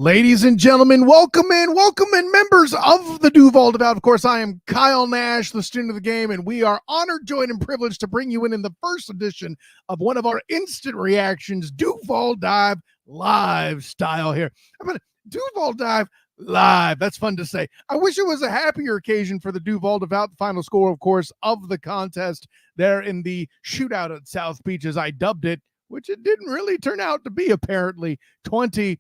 Ladies and gentlemen, welcome in, members of the Duval. Of course, I am Kyle Nash, the student of the game, and we are honored, joined, and privileged to bring you in the first edition of one of our instant reactions, Duval Dive Live style here. Duval Dive Live. That's fun to say. I wish it was a happier occasion for the Duval Devout. The final score, of course, of the contest there in the shootout at South Beach, as I dubbed it, which it didn't really turn out to be, apparently, 20-17.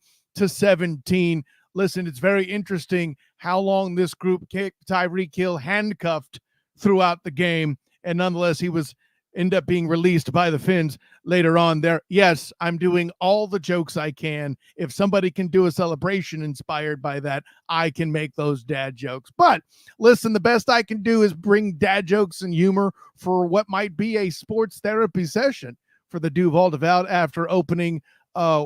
Listen, it's very interesting how long this group kicked Tyreek Hill handcuffed throughout the game, and nonetheless, he was end up being released by the Finns later on there. Yes, I'm doing all the jokes I can. If somebody can do a celebration inspired by that, I can make those dad jokes. But listen, the best I can do is bring dad jokes and humor for what might be a sports therapy session for the Duval Devout after opening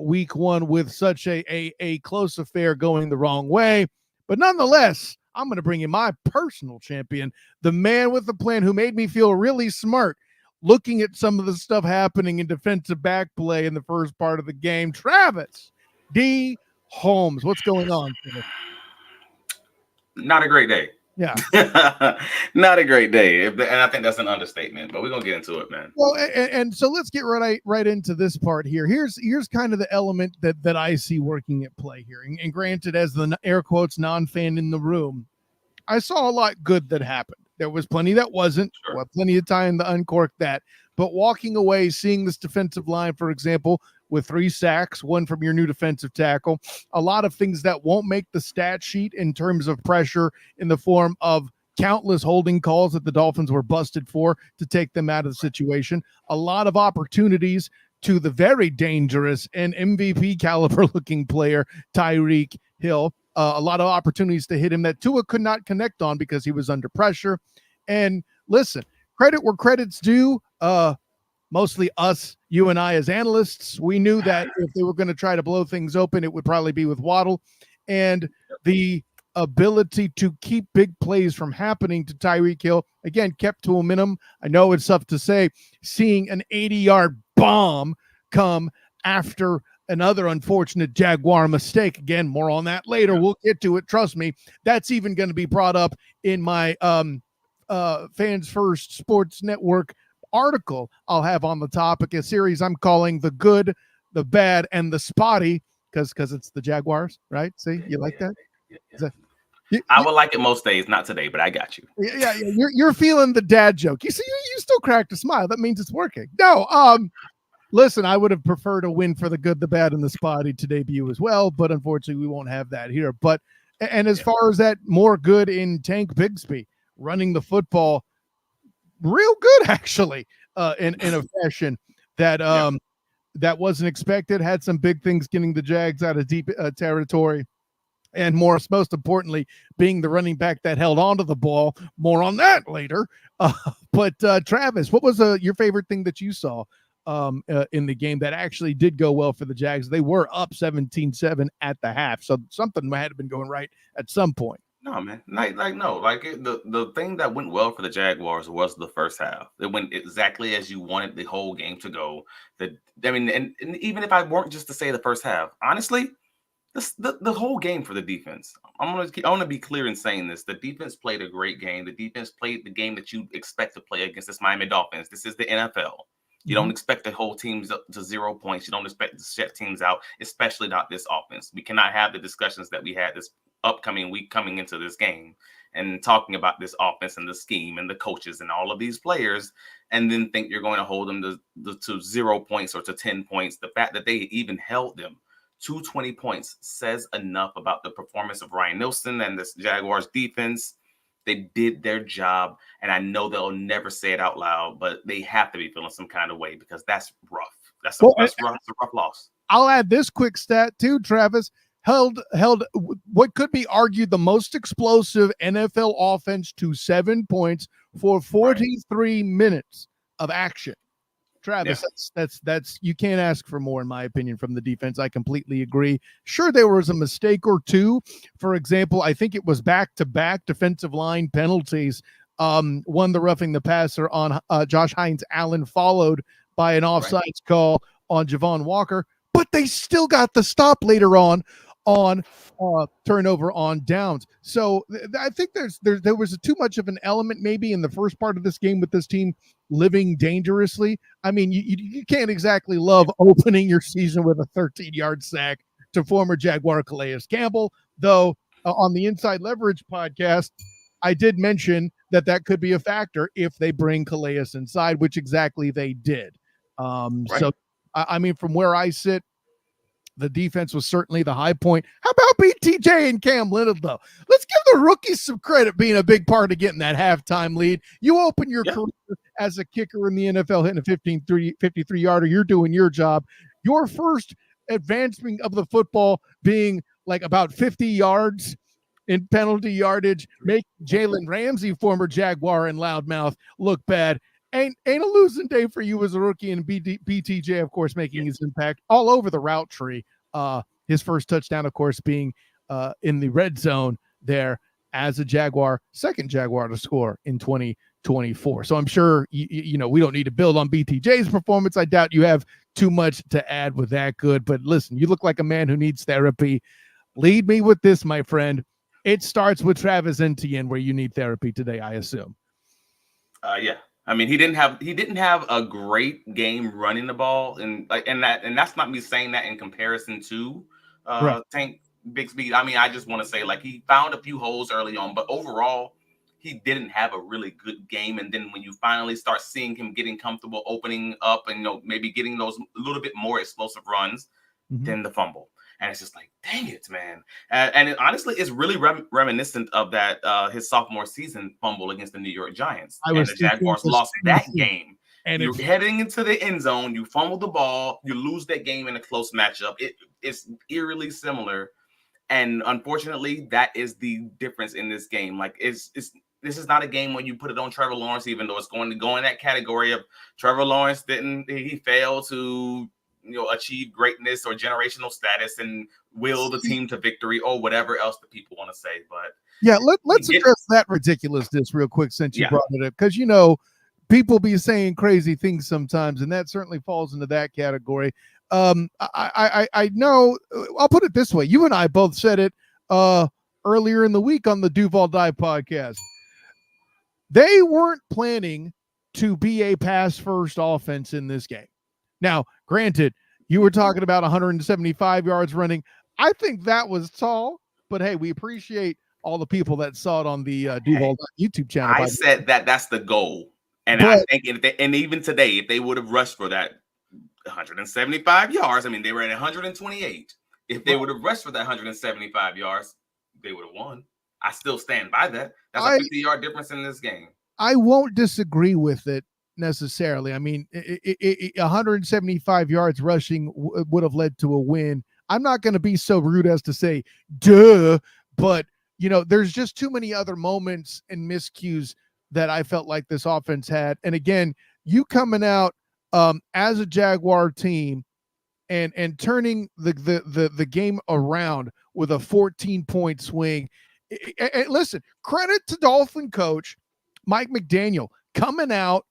week one with such a close affair going the wrong way. But nonetheless, I'm going to bring in my personal champion, the man with the plan who made me feel really smart looking at some of the stuff happening in defensive back play in the first part of the game. Travis D. Holmes, what's going on today? Not a great day. Yeah. Not a great day. And I think that's an understatement, but we're going to get into it, man. Well, and so let's get right into this part here. Here's kind of the element that I see working at play here. And granted, as the air quotes non-fan in the room, I saw a lot good that happened. There was plenty that wasn't. Sure. Well, plenty of time to uncork that. But walking away, seeing this defensive line, for example, with 3 sacks, 1 from your new defensive tackle, a lot of things that won't make the stat sheet in terms of pressure in the form of countless holding calls that the Dolphins were busted for to take them out of the situation. A lot of opportunities to the very dangerous and MVP caliber looking player, Tyreek Hill. A lot of opportunities to hit him that Tua could not connect on because he was under pressure. And listen, credit where credit's due. Mostly us, you and I as analysts, we knew that if they were going to try to blow things open, it would probably be with Waddle. And the ability to keep big plays from happening to Tyreek Hill, again, kept to a minimum. I know it's tough to say, seeing an 80-yard bomb come after another unfortunate Jaguar mistake. Again, more on that later. We'll get to it. Trust me. That's even going to be brought up in my Fans First Sports Network article I'll have on the topic, a series I'm calling The Good, the Bad, and the Spotty, because it's the Jaguars, right? See, you like that? I would like it most days, not today, but I got you. Yeah. You're feeling the dad joke. You see, you still cracked a smile. That means it's working. No, listen, I would have preferred a win for the good, the bad, and the spotty to debut as well, but unfortunately we won't have that here. But and as far as that, more good in Tank Bigsby running the football, real good actually, in a fashion that that wasn't expected. Had some big things getting the Jags out of deep territory, and most importantly, being the running back that held onto the ball. More on that later. But Travis, what was your favorite thing that you saw in the game that actually did go well for the Jags? They were up 17-7 at the half, so something had been going right at some point. No, man. The thing that went well for the Jaguars was the first half. It went exactly as you wanted the whole game to go. And even if I weren't just to say the first half, honestly, the whole game for the defense. I want to be clear in saying this. The defense played a great game. The defense played the game that you expect to play against this Miami Dolphins. This is the NFL. You don't expect the whole team to 0 points. You don't expect to shut teams out, especially not this offense. We cannot have the discussions that we had this upcoming week coming into this game and talking about this offense and the scheme and the coaches and all of these players, and then think you're going to hold them to 0 points or to 10 points. The fact that they even held them to 20 points says enough about the performance of Ryan Nielsen and this Jaguars defense. They did their job, and I know they'll never say it out loud, but they have to be feeling some kind of way because that's rough. That's rough. It's a rough loss. I'll add this quick stat too, Travis. Held what could be argued the most explosive NFL offense to 7 points for 43 minutes of action. Travis, that's you can't ask for more, in my opinion, from the defense. I completely agree. Sure, there was a mistake or two. For example, I think it was back-to-back defensive line penalties. One, the roughing the passer on Josh Hines Allen, followed by an offsides call on Javon Walker. But they still got the stop later on on turnover on downs. So I think there was too much of an element maybe in the first part of this game with this team living dangerously. I mean, you can't exactly love opening your season with a 13-yard sack to former Jaguar Calais Campbell, though on the Inside Leverage podcast, I did mention that could be a factor if they bring Calais inside, which exactly they did. Right. So, I mean, from where I sit, the defense was certainly the high point. How about BTJ and Cam Little, though? Let's give the rookies some credit being a big part of getting that halftime lead. You open your career as a kicker in the NFL hitting a 53-yarder. You're doing your job. Your first advancement of the football being like about 50 yards in penalty yardage, make Jalen Ramsey, former Jaguar and loudmouth, look bad. Ain't a losing day for you as a rookie, and BTJ, of course, making his impact all over the route tree. His first touchdown, of course, being in the red zone there as a Jaguar, second Jaguar to score in 2024. So I'm sure, you know, we don't need to build on BTJ's performance. I doubt you have too much to add with that good. But listen, you look like a man who needs therapy. Lead me with this, my friend. It starts with Travis Etienne, where you need therapy today, I assume. Yeah. I mean, he didn't have a great game running the ball, and that's not me saying that in comparison to Tank Bixby. I mean, I just want to say, like, he found a few holes early on, but overall, he didn't have a really good game. And then when you finally start seeing him getting comfortable, opening up, and, you know, maybe getting those a little bit more explosive runs, then the fumble. And it's just like, dang it, man. And honestly, it's really reminiscent of that his sophomore season fumble against the New York Giants. And the Jaguars lost that game. And you're heading into the end zone, you fumble the ball, you lose that game in a close matchup. It's eerily similar. And unfortunately, that is the difference in this game. Like, this is not a game when you put it on Trevor Lawrence, even though it's going to go in that category of Trevor Lawrence he failed to, you know, achieve greatness or generational status and will the team to victory or whatever else the people want to say. But yeah, let's address that ridiculousnknow real quick since you brought it up, because, you know, people be saying crazy things sometimes, and that certainly falls into that category. I know, I'll put it this way. You and I both said it earlier in the week on the Duval Dive podcast. They weren't planning to be a pass first offense in this game. Now, granted, you were talking about 175 yards running. I think that was tall, but hey, we appreciate all the people that saw it on the Duval YouTube channel. I said that's the goal. And I think and even today, if they would have rushed for that 175 yards, I mean, they were at 128. If they would have rushed for that 175 yards, they would have won. I still stand by that. That's a 50-yard difference in this game. I won't disagree with it necessarily. I mean, 175 yards rushing would have led to a win. I'm not going to be so rude as to say, duh, but, you know, there's just too many other moments and miscues that I felt like this offense had. And again, you coming out as a Jaguar team and turning the game around with a 14-point swing. And listen, credit to Dolphin coach Mike McDaniel coming out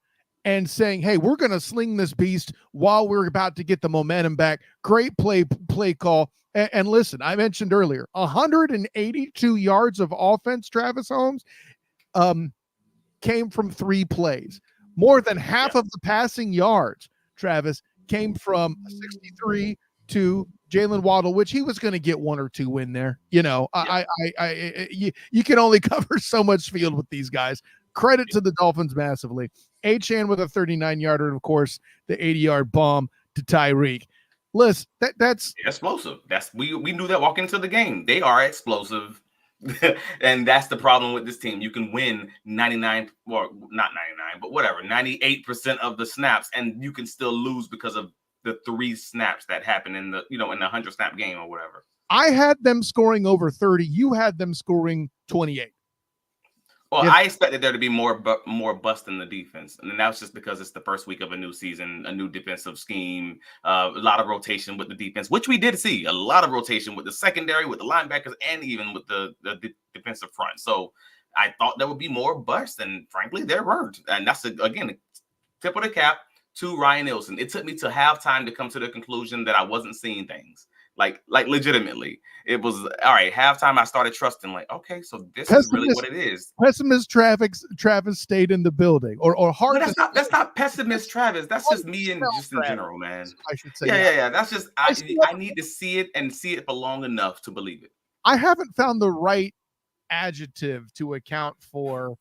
and saying, hey, we're going to sling this beast while we're about to get the momentum back. Great play call. And listen, I mentioned earlier, 182 yards of offense, Travis Holmes, came from 3 plays. More than half of the passing yards, Travis, came from 63 to Jalen Waddle, which he was going to get 1 or 2 in there. You know, you can only cover so much field with these guys. Credit to the Dolphins massively. Achane with a 39-yarder, and of course, the 80-yard bomb to Tyreek. Listen, that's explosive. We knew that walking into the game. They are explosive. And that's the problem with this team. You can win 99, or not 99, but whatever, 98% of the snaps, and you can still lose because of the 3 snaps that happen in the 100 snap game or whatever. I had them scoring over 30. You had them scoring 28. Well, I expected there to be more bust in the defense, and that's just because it's the first week of a new season, a new defensive scheme, a lot of rotation with the defense, which we did see a lot of rotation with the secondary, with the linebackers, and even with the defensive front. So I thought there would be more bust, and frankly, there weren't. And that's again a tip of the cap to Ryan Nielsen. It took me to halftime to come to the conclusion that I wasn't seeing things. Like legitimately. It was all right. Halftime, I started trusting, like, okay, so this is really Pessimist, what it is. pessimist Travis stayed in the building, or hard. No, that's not pessimist Travis. That's just me and just in Travis, general, man. I should say. Yeah. That's just I still I need to see it and see it for long enough to believe it. I haven't found the right adjective to account for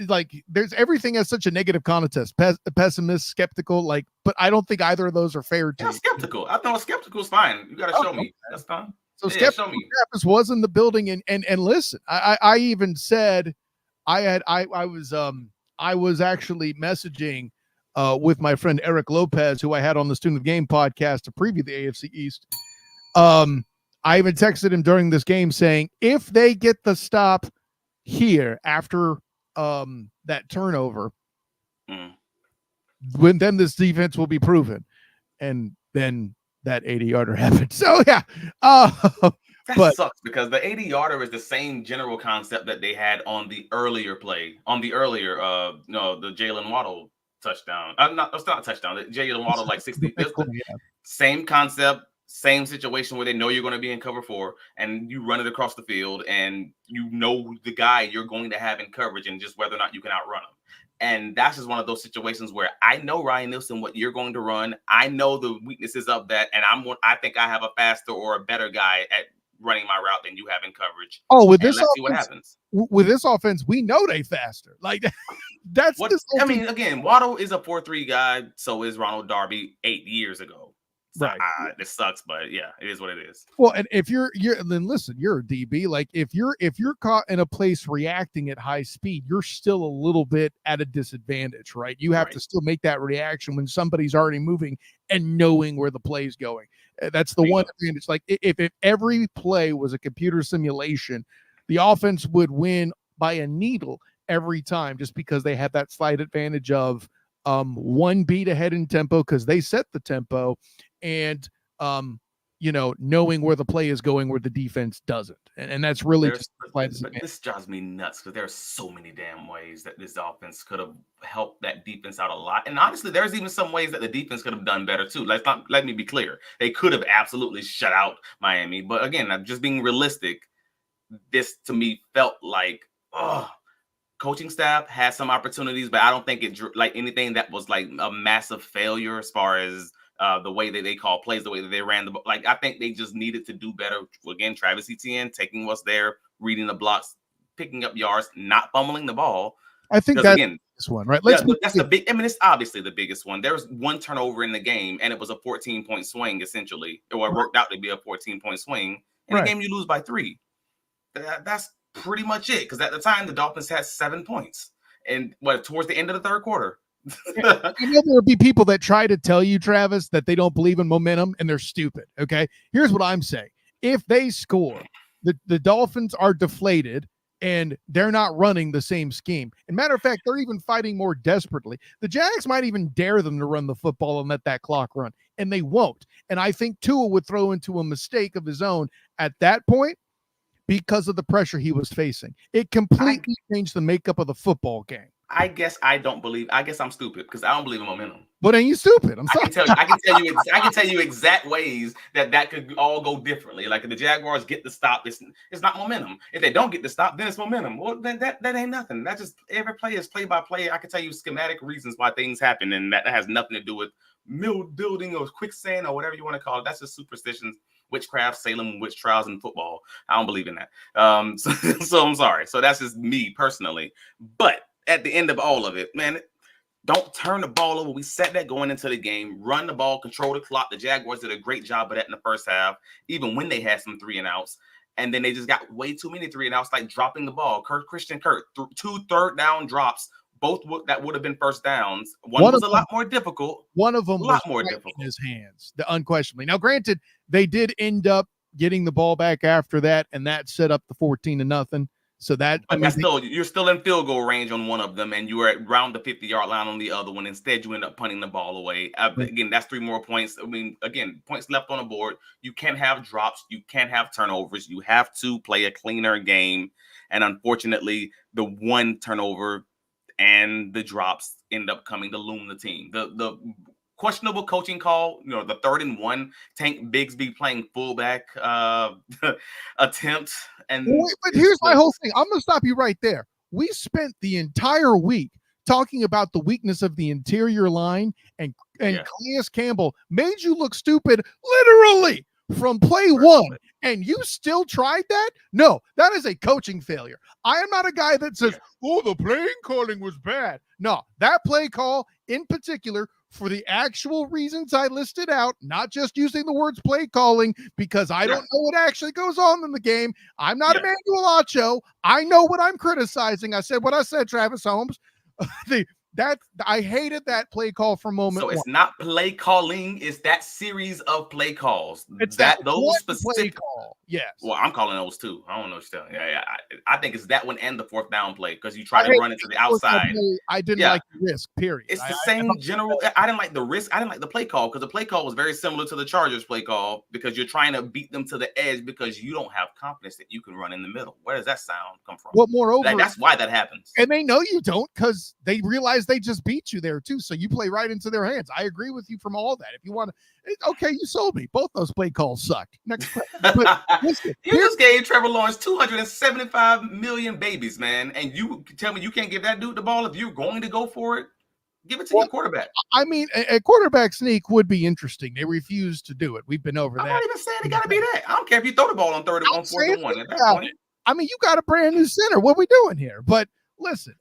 like there's everything has such a negative connotation, pessimist, skeptical, like, but I don't think either of those are fair to Yeah, you. skeptical. I thought skeptical is fine. You gotta show me. That's fine. So Yeah, show skeptical me. Travis was in the building, and listen, I even said I was actually messaging with my friend Eric Lopez, who I had on the Student of the Game podcast to preview the AFC East. I even texted him during this game saying, if they get the stop here after that turnover, then this defense will be proven. And then that 80-yarder happened. So yeah. That sucks because the 80-yarder is the same general concept that they had on the earlier play, on the earlier the Jalen Waddle touchdown. It's not a touchdown. The Jalen Waddle like 60. Same concept, same situation where they know you're going to be in cover 4 and you run it across the field and you know the guy you're going to have in coverage and just whether or not you can outrun him. And that's just one of those situations where I know, Ryan Nielsen, what you're going to run. I know the weaknesses of that, and I think I have a faster or a better guy at running my route than you have in coverage. Oh, with this let's see what happens. With this offense, we know they faster. Like that's what I mean. Again, Waddle is a 4.3 guy. So is Ronald Darby 8 years ago. So, right. This sucks, but yeah, it is what it is. Well, and if you're then listen, you're a DB. Like if you're caught in a place reacting at high speed, you're still a little bit at a disadvantage, right? You have to still make that reaction when somebody's already moving and knowing where the play is going. That's the one advantage. Like if every play was a computer simulation, the offense would win by a needle every time, just because they have that slight advantage of one beat ahead in tempo because they set the tempo, and knowing where the play is going where the defense doesn't, and that's really but this drives me nuts because there are so many damn ways that this offense could have helped that defense out a lot. And honestly, there's even some ways that the defense could have done better too. Let me be clear, they could have absolutely shut out Miami, but again, I'm just being realistic. This to me felt like coaching staff had some opportunities, but I don't think it like anything that was like a massive failure as far as the way that they call plays, the way that they ran the ball. Like, I think they just needed to do better. Again, Travis Etienne taking what's there, reading the blocks, picking up yards, not fumbling the ball. I think that's this one, right? That's the big. I mean, it's obviously the biggest one. There was one turnover in the game, and it was a 14-point swing, essentially. Or it worked out to be a 14-point swing. In a game, you lose by 3. That's pretty much it. Because at the time, the Dolphins had 7 points, and towards the end of the third quarter. I know there will be people that try to tell you, Travis, that they don't believe in momentum, and they're stupid. Okay, here's what I'm saying: if they score, the Dolphins are deflated, and they're not running the same scheme. And matter of fact, they're even fighting more desperately. The Jags might even dare them to run the football and let that clock run, and they won't. And I think Tua would throw into a mistake of his own at that point because of the pressure he was facing. It completely changed the makeup of the football game. I guess I'm stupid because I don't believe in momentum. But ain't you stupid? I'm sorry. I can tell you exact ways that could all go differently. Like if the Jaguars get the stop, it's not momentum. If they don't get the stop, then it's momentum. Well, then that ain't nothing. That just every play is play by play. I can tell you schematic reasons why things happen, and that has nothing to do with building or quicksand or whatever you want to call it. That's just superstitions, witchcraft, Salem witch trials in football. I don't believe in that. So I'm sorry. So that's just me personally. But at the end of all of it, man, don't turn the ball over. We set that going into the game. Run the ball, control the clock. The Jaguars did a great job of that in the first half, even when they had some 3-and-outs. And then they just got way too many 3-and-outs, like dropping the ball. Christian Kirk, 2 third-down drops, both that would have been first downs. One was a lot more difficult. One of them was more difficult in his hands, unquestionably. Now, granted, they did end up getting the ball back after that, and that set up the 14-0. So you're still in field goal range on one of them, and you were around the 50-yard line on the other one. Instead, you end up punting the ball away. Again, that's 3 more points. I mean, again, points left on the board. You can't have drops. You can't have turnovers. You have to play a cleaner game. And unfortunately, the one turnover and the drops end up coming to loom the team. The questionable coaching call. You know, the 3rd and 1, Tank Bigsby playing fullback attempt. And but here's my whole thing. I'm going to stop you right there. We spent the entire week talking about the weakness of the interior line, and Calais Campbell made you look stupid literally from play one, and you still tried that? No, that is a coaching failure. I am not a guy that says, oh, the playing calling was bad. No, that play call in particular, for the actual reasons I listed out, not just using the words play calling, because I don't know what actually goes on in the game. I'm not Emmanuel Acho. I know what I'm criticizing. I said what I said, Travis Holmes. I hated that play call for moment. So it's not play calling, it's that series of play calls. It's those specific play call. Yes. Well, I'm calling those too. I don't know what you're telling. I think it's that one and the 4th down play, because you try to run it to the outside. I didn't like the risk, period. It's the same general. I didn't like the risk. I didn't like the play call, because the play call was very similar to the Chargers play call, because you're trying to beat them to the edge because you don't have confidence that you can run in the middle. Where does that sound come from? Well, moreover, that's why that happens. And they know you don't, because they realize they just beat you there too. So you play right into their hands. I agree with you from all that. If you want to, okay, you sold me. Both those play calls sucked. Next question. Listen, you just gave Trevor Lawrence 275 million babies, man, and you tell me you can't give that dude the ball if you're going to go for it? Give it to your quarterback. I mean, a quarterback sneak would be interesting. They refuse to do it. We've been over that. I'm not even saying it got to be that. I don't care if you throw the ball on 3rd and 4th and 1. At that point. I mean, you got a brand new center. What are we doing here? But listen,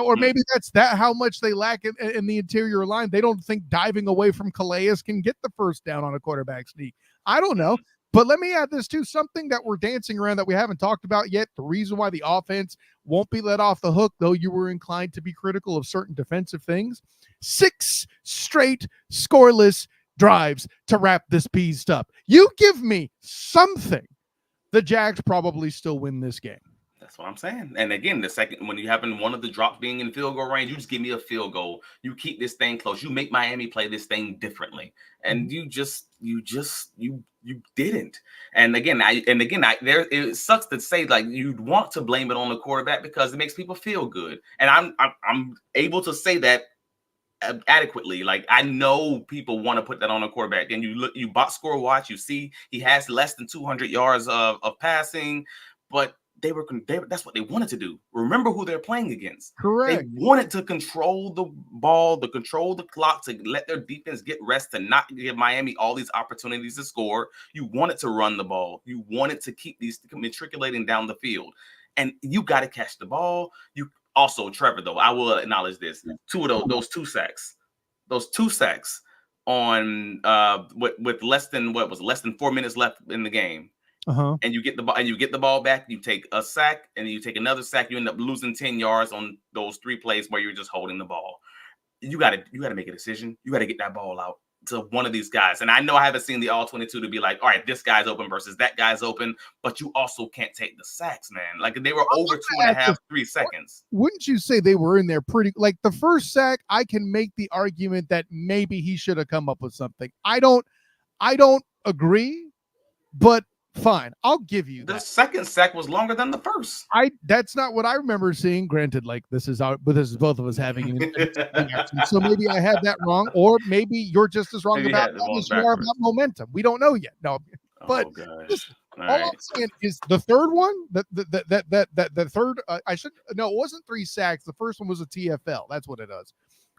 or maybe that's how much they lack in the interior line. They don't think diving away from Calais can get the 1st down on a quarterback sneak. I don't know. But let me add this too, something that we're dancing around that we haven't talked about yet. The reason why the offense won't be let off the hook, though you were inclined to be critical of certain defensive things. 6 straight scoreless drives to wrap this piece up. You give me something, the Jags probably still win this game. That's what I'm saying. And again, the second, when you happen one of the drops being in field goal range, you just give me a field goal. You keep this thing close. You make Miami play this thing differently. And you didn't. And again, it sucks to say, like, you'd want to blame it on the quarterback because it makes people feel good. And I'm able to say that adequately. Like, I know people want to put that on a quarterback, and you box score watch, you see he has less than 200 yards of passing, but that's what they wanted to do. Remember who they're playing against. Correct. They wanted to control the ball, to control the clock, to let their defense get rest, to not give Miami all these opportunities to score. You wanted to run the ball. You wanted to keep these matriculating down the field. And you got to catch the ball. You also, Trevor, though, I will acknowledge this. Those two sacks on with less than 4 minutes left in the game. And you get the ball back. You take a sack, and then you take another sack. You end up losing 10 yards on those 3 plays where you're just holding the ball. You got to make a decision. You got to get that ball out to one of these guys. And I know I haven't seen the all 22 to be like, all right, this guy's open versus that guy's open, but you also can't take the sacks, man. Like, they were over 2.5, 3 seconds. Wouldn't you say they were in there pretty? Like, the first sack, I can make the argument that maybe he should have come up with something. I don't agree, but fine, I'll give you that. The second sack was longer than the first. That's not what I remember seeing. Granted, like, this is both of us having an reaction, so maybe I had that wrong, or maybe you're just as wrong about that as you are about momentum. We don't know yet. No, but listen, all I'm saying is the third one, the third. It wasn't 3 sacks. The first one was a TFL. That's what it is.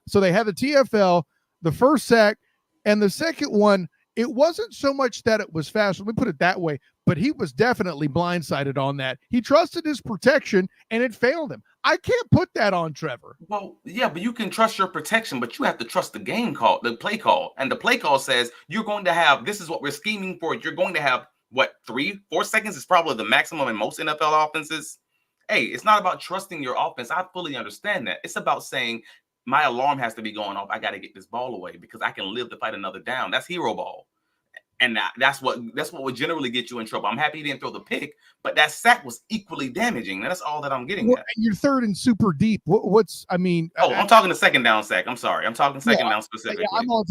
So they had the TFL, the first sack, and the second one. It wasn't so much that it was fast. Let me put it that way. But he was definitely blindsided on that. He trusted his protection, and it failed him. I can't put that on Trevor. Well, yeah, but you can trust your protection, but you have to trust the game call, the play call. And the play call says you're going to have, this is what we're scheming for. You're going to have, 3-4 seconds is probably the maximum in most NFL offenses. Hey, it's not about trusting your offense. I fully understand that. It's about saying, my alarm has to be going off. I got to get this ball away because I can live to fight another down. That's hero ball. And that's what would generally get you in trouble. I'm happy he didn't throw the pick, but that sack was equally damaging. That's all that I'm getting at. You're third and super deep. I'm talking the second down sack. I'm sorry. I'm talking second down specifically. I'm on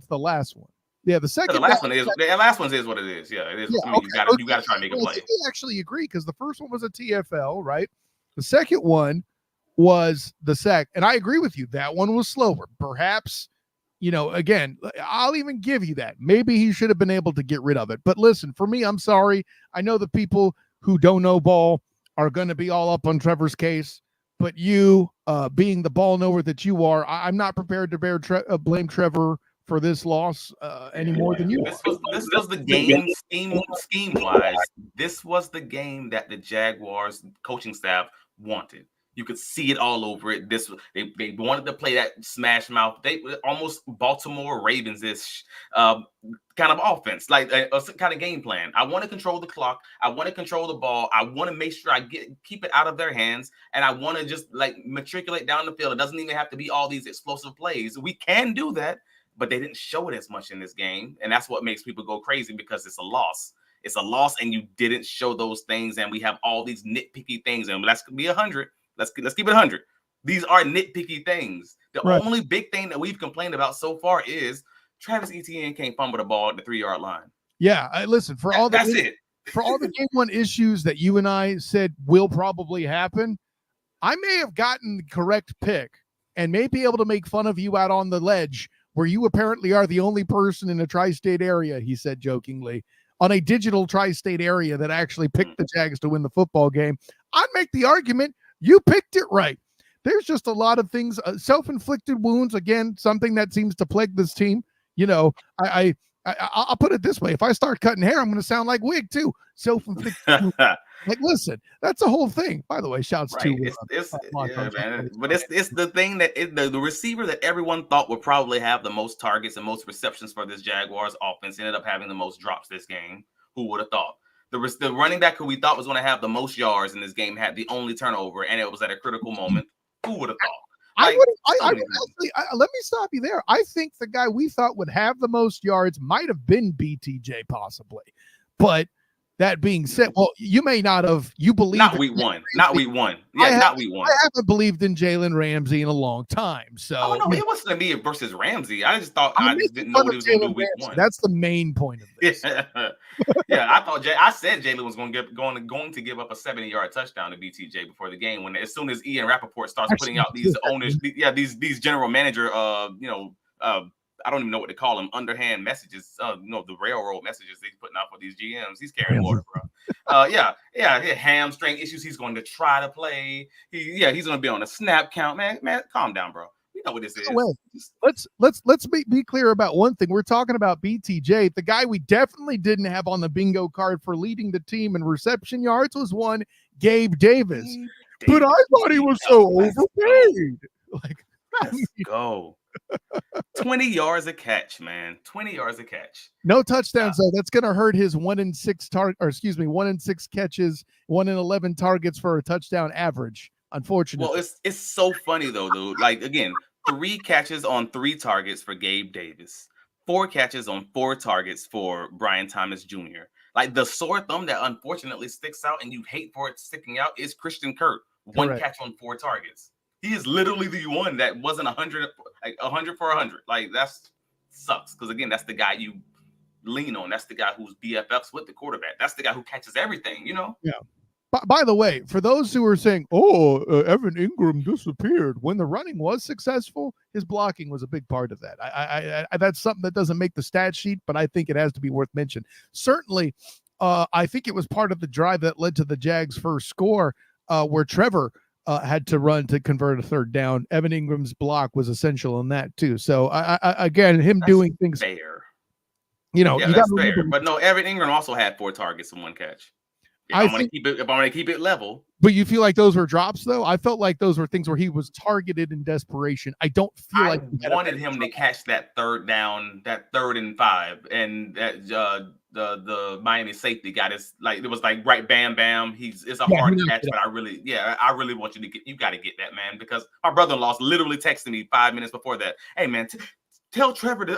to the last one. Yeah, the second. The last one is what it is. Yeah, it is. Yeah, you got to try to make a play. I actually agree because the first one was a TFL, right? The second one was the sack, and I agree with you. That one was slower. Perhaps again, I'll even give you that. Maybe he should have been able to get rid of it. But listen, for me, I'm sorry. I know the people who don't know ball are going to be all up on Trevor's case, but you, being the ball knower that you are, I'm not prepared to blame Trevor for this loss any more than you. This was the game scheme wise. This was the game that the Jaguars coaching staff wanted. You could see it all over it. They wanted to play that smash mouth. They almost Baltimore Ravens-ish kind of offense, like a kind of game plan. I want to control the clock. I want to control the ball. I want to make sure I keep it out of their hands, and I want to just like matriculate down the field. It doesn't even have to be all these explosive plays. We can do that, but they didn't show it as much in this game, and that's what makes people go crazy because it's a loss. It's a loss, and you didn't show those things, and we have all these nitpicky things, and that's gonna be 100. Let's keep it 100. These are nitpicky things. The only big thing that we've complained about so far is Travis Etienne can't fumble the ball at the 3-yard line. Yeah, listen, for all the game one issues that you and I said will probably happen, I may have gotten the correct pick and may be able to make fun of you out on the ledge where you apparently are the only person in the tri-state area, he said jokingly, on a digital tri-state area that actually picked the Jags to win the football game. I'd make the argument you picked it right. There's just a lot of things, self-inflicted wounds, again, something that seems to plague this team. I'll put it this way. If I start cutting hair, I'm going to sound like Wig too. Self-inflicted wounds. Like, listen, that's the whole thing. By the way, shouts to man. But it's the thing that the receiver that everyone thought would probably have the most targets and most receptions for this Jaguars offense ended up having the most drops this game. Who would have thought? The running back who we thought was going to have the most yards in this game had the only turnover, and it was at a critical moment. Who would have thought? Let me stop you there. I think the guy we thought would have the most yards might have been BTJ possibly. But that being said, well, you may not have. You believe not week one. Not week one. Yeah, not week one. I haven't believed in Jalen Ramsey in a long time. So no, it wasn't me versus Ramsey. I just thought I just didn't know what he was going to do week one. That's the main point of this. Yeah, I said Jalen was going to give up a 70-yard touchdown to BTJ before the game. When as soon as Ian Rappaport starts putting out these owners, these general manager, I don't even know what to call them, underhand messages, the railroad messages he's putting out for these GMs. He's carrying water, bro. Hamstring issues. He's going to try to play. He's going to be on a snap count. Man, calm down, bro. You know what this is. Let's be clear about one thing. We're talking about BTJ. The guy we definitely didn't have on the bingo card for leading the team in reception yards was one Gabe Davis. But I thought he was so overpaid. Let's go. 20 yards a catch, man. 20 yards a catch. No touchdowns, though. That's going to hurt his 1 in 6 catches, 1 in 11 targets for a touchdown average, unfortunately. Well, it's so funny, though, dude. Like, again, 3 catches on 3 targets for Gabe Davis, 4 catches on 4 targets for Brian Thomas Jr. Like, the sore thumb that unfortunately sticks out, and you hate for it sticking out, is Christian Kirk. 1 catch on 4 targets. He is literally the one that wasn't 100 for 100. Like, that's sucks. Because, again, that's the guy you lean on. That's the guy who's BFFs with the quarterback. That's the guy who catches everything, Yeah. By the way, for those who are saying, Evan Ingram disappeared, when the running was successful, his blocking was a big part of that. I that's something that doesn't make the stat sheet, but I think it has to be worth mention. Certainly, I think it was part of the drive that led to the Jags' first score where Trevor had to run to convert a third down. Evan Ingram's block was essential in that too. So again, him that's doing things fair. That's fair. But no, Evan Ingram also had 4 targets and 1 catch. If I'm going to keep it level. But you feel like those were drops, though? I felt like those were things where he was targeted in desperation. I don't feel like I wanted him to catch that 3rd down, that 3rd and 5, and that the Miami safety got his it was like right bam bam. It's a hard catch, but I really want you got to get that, man, because my brother-in-law literally texted me 5 minutes before that. Hey man, tell Trevor to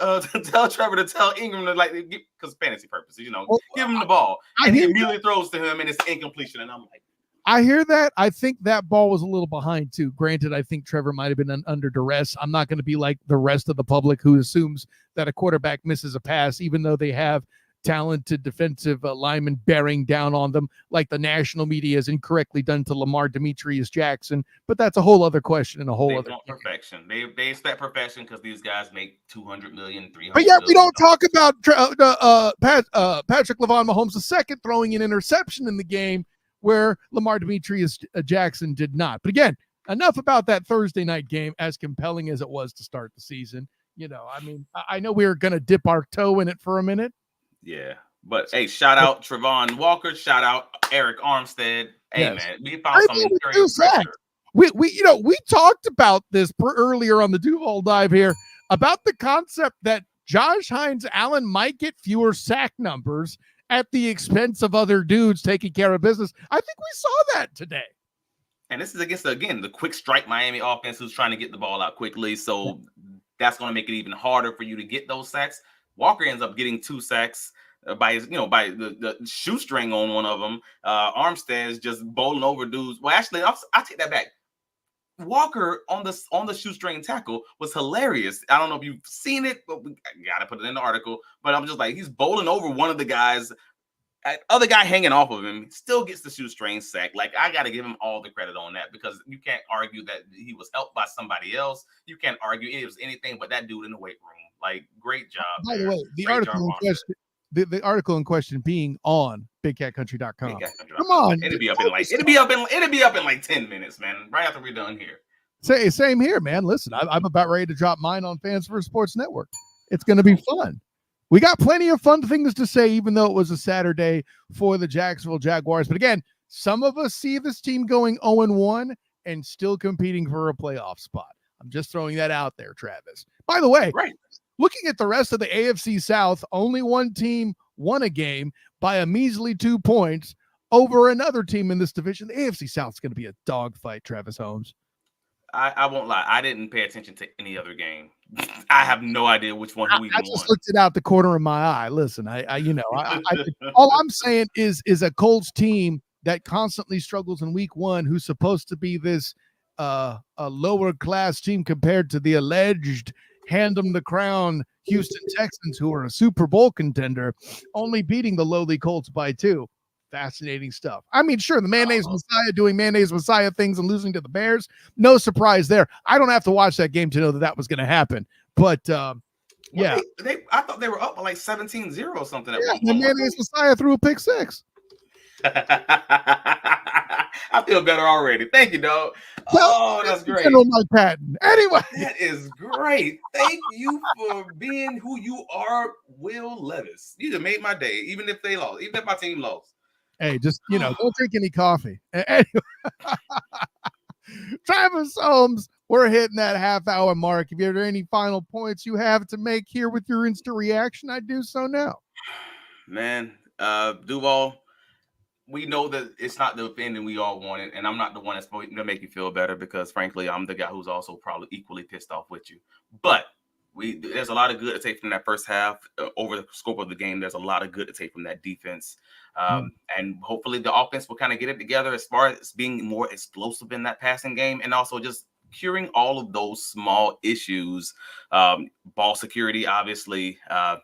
tell Ingram to because fantasy purposes, give him the ball. And he immediately throws to him and it's incompletion. And I'm like, I hear that. I think that ball was a little behind too. Granted, I think Trevor might have been under duress. I'm not going to be like the rest of the public who assumes that a quarterback misses a pass, even though they have talented defensive lineman bearing down on them like the national media has incorrectly done to Lamar Demetrius Jackson. But that's a whole other question and a whole other want perfection. They expect perfection because these guys make $200 million, $300 But yet we don't talk about Patrick Lavon Mahomes II throwing an interception in the game where Lamar Demetrius Jackson did not. But again, enough about that Thursday night game, as compelling as it was to start the season. You know, I mean, I know we were going to dip our toe in it for a minute. Yeah. But, hey, shout out Travon Walker. Shout out Eric Armstead. Hey, yes. man, we found some interior pressure. We talked about this earlier on the Duval dive here about the concept that Josh Hines Allen might get fewer sack numbers at the expense of other dudes taking care of business. I think we saw that today. And this is against, again, the quick strike Miami offense who's trying to get the ball out quickly. So that's going to make it even harder for you to get those sacks. Walker ends up getting 2 sacks by his, by the shoestring on one of them. Armstead is just bowling over dudes. Well, actually, I'll take that back. Walker on the shoestring tackle was hilarious. I don't know if you've seen it, but we gotta put it in the article. But I'm just like, he's bowling over one of the guys. Other guy hanging off of him still gets the shoestring sack. Like, I got to give him all the credit on that because you can't argue that he was helped by somebody else. You can't argue it was anything but that dude in the weight room. Like, great job. By the way, the article in question being on BigCatCountry.com. Come on, it'll be up in like 10 minutes, man. Right after we're done here. Same here, man. Listen, I'm about ready to drop mine on Fans First Sports Network. It's going to be fun. We got plenty of fun things to say, even though it was a Saturday for the Jacksonville Jaguars. But again, some of us see this team going 0-1 and still competing for a playoff spot. I'm just throwing that out there, Travis. By the way, looking at the rest of the AFC South, only one team won a game by a measly 2 points over another team in this division. The AFC South is going to be a dogfight, Travis Holmes. I won't lie. I didn't pay attention to any other game. I have no idea which one we won. I just looked it out the corner of my eye. Listen, all I'm saying is a Colts team that constantly struggles in week 1, who's supposed to be this a lower class team compared to the alleged hand them the crown Houston Texans, who are a Super Bowl contender, only beating the lowly Colts by 2. Fascinating stuff. I mean, sure, the Mayonnaise Messiah doing Mayonnaise Messiah things and losing to the Bears. No surprise there. I don't have to watch that game to know that was going to happen. But, yeah. I thought they were up by like 17-0 or something. Yeah, the Mayonnaise Messiah threw a pick 6. I feel better already. Thank you, dog. Oh, that's great. General Mike Patton. Anyway. That is great. Thank you for being who you are, Will Levis. You just made my day, even if they lost, even if my team lost. Hey, just, don't drink any coffee. Anyway. Travis Holmes, we're hitting that half-hour mark. If there are any final points you have to make here with your instant reaction, I do so now. Man, Duval, we know that it's not the opinion we all wanted, and I'm not the one that's going to make you feel better because, frankly, I'm the guy who's also probably equally pissed off with you. But there's a lot of good to take from that first half. Over the scope of the game, there's a lot of good to take from that defense. And hopefully the offense will kind of get it together as far as being more explosive in that passing game and also just curing all of those small issues, ball security, obviously,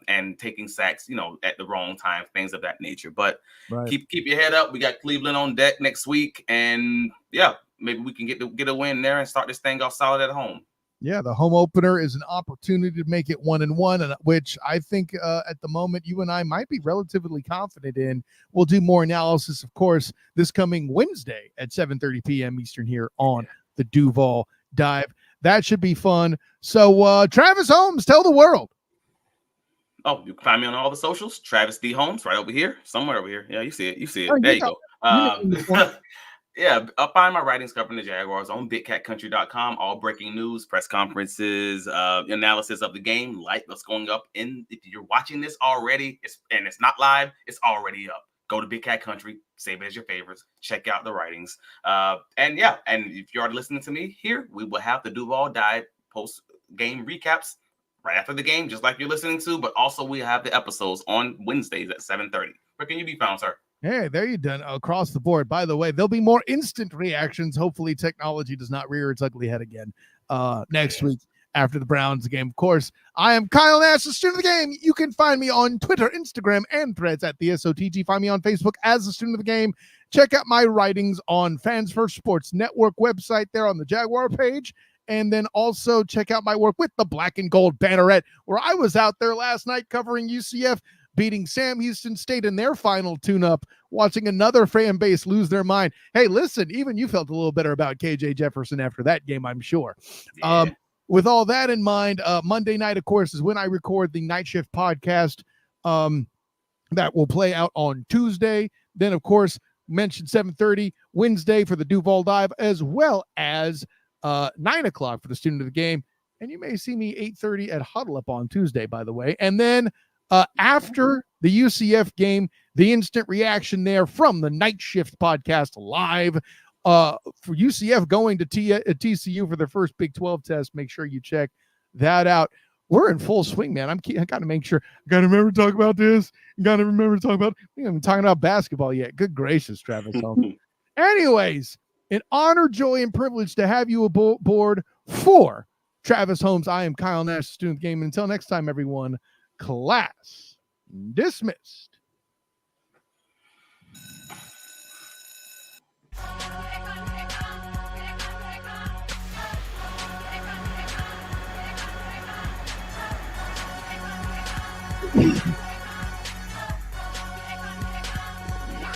and taking sacks, at the wrong time, things of that nature. But keep your head up. We got Cleveland on deck next week. And, yeah, maybe we can get a win there and start this thing off solid at home. Yeah, the home opener is an opportunity to make it 1-1, and which I think at the moment you and I might be relatively confident in. We'll do more analysis, of course, this coming Wednesday at 7:30 p.m. Eastern here on the Duval Dive. That should be fun. So, Travis Holmes, tell the world. Oh, you can find me on all the socials. Travis D. Holmes, right over here, somewhere over here. Yeah, you see it. There you go. Yeah, I'll find my writings covering the Jaguars on BigCatCountry.com. All breaking news, press conferences, analysis of the game, like what's going up. If you're watching this already, it's not live, it's already up. Go to Big Cat Country, save it as your favorites, check out the writings. And if you're already listening to me here, we will have the Duval Dive post-game recaps right after the game, just like you're listening to. But also we have the episodes on Wednesdays at 7:30. Where can you be found, sir? Hey, there you done across the board. By the way, there'll be more instant reactions. Hopefully technology does not rear its ugly head again next week after the Browns game. Of course, I am Kyle Nash, the student of the game. You can find me on Twitter, Instagram, and Threads at the SOTG. Find me on Facebook as the student of the game. Check out my writings on Fans First Sports Network website there on the Jaguar page. And then also check out my work with the Black and Gold Banneret, where I was out there last night covering UCF beating Sam Houston State in their final tune-up, watching another fan base lose their mind. Hey, listen, even you felt a little better about KJ Jefferson after that game, I'm sure. Yeah. With all that in mind, Monday night, of course, is when I record the Night Shift podcast that will play out on Tuesday. Then, of course, mentioned 7:30 Wednesday for the Duval Dive, as well as 9 o'clock for the student of the game. And you may see me 8:30 at Huddle Up on Tuesday, by the way. And then after the UCF game, the instant reaction there from the Night Shift podcast live for UCF going to TCU for their first Big 12 test. Make sure you check that out. We're in full swing, man. I got to make sure. I got to remember to talk about this. Got to remember to talk about. We haven't talking about basketball yet. Good gracious, Travis. Anyways, an honor, joy, and privilege to have you aboard for Travis Holmes. I am Kyle Nash, student of the game. And until next time, everyone, class dismissed.